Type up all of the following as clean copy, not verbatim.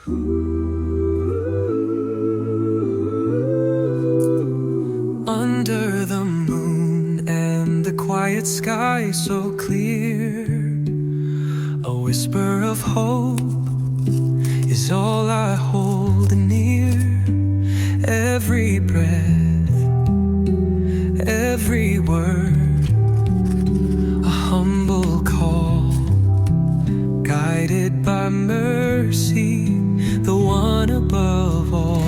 Under the moon and the quiet sky so clear, a whisper of hope is all I hold near. Every breath, every word, a humble call, guided by mercy, the one above all.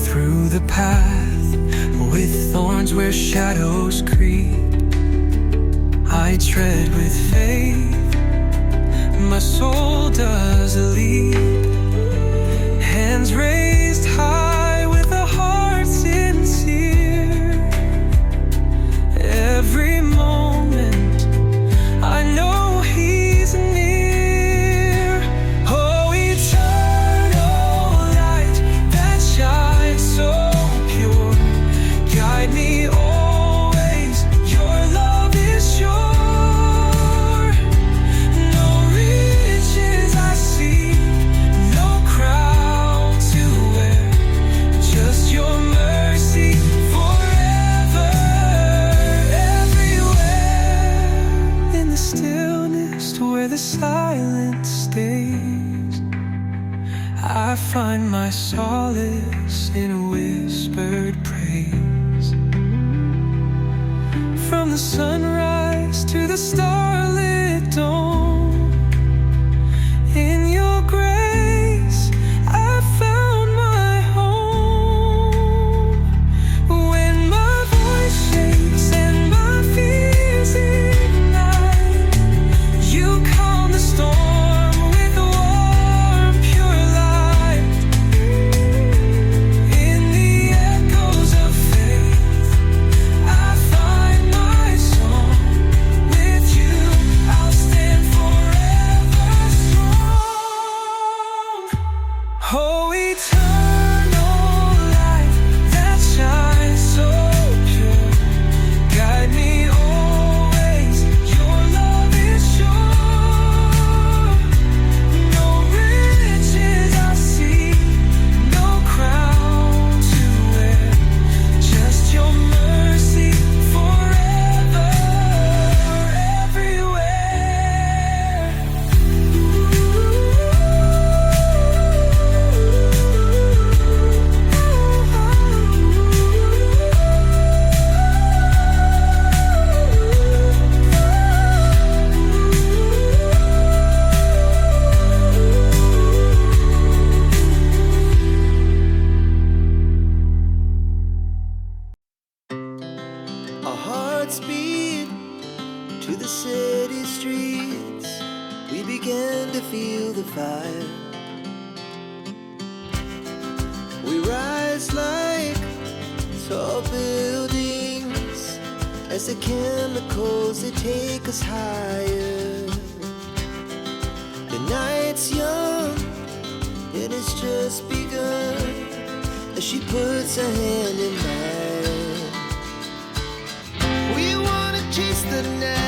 Through the path with thorns where shadows creep, I tread with faith, my soul does leap. Hands raised high with a heart sincere. Every moment I know He's near. Oh, eternal light that shines so pure, guide me always, your love is sure. No riches I see, no crown to wear, just your mercy forever, everywhere. In the stillness where the silence stays, I find my solace in whispered praise. From the sunrise to the starlit dawn, in your grace I found my home. When my voice shakes and my fears ignite, you calm the storm with warm, pure light. In the echoes of faith, I find my song. With you, I'll stand forever strong. Oh, eternal light that shines so pure, guide me always, your love is sure. No riches I see, no crown to wear, just your mercy forever, everywhere. Our hearts beat to the city streets. We began to feel the fire. We rise like tall buildings as the chemicals, they take us higher. The night's young and it's just begun as she puts her hand in mine. We wanna chase the night.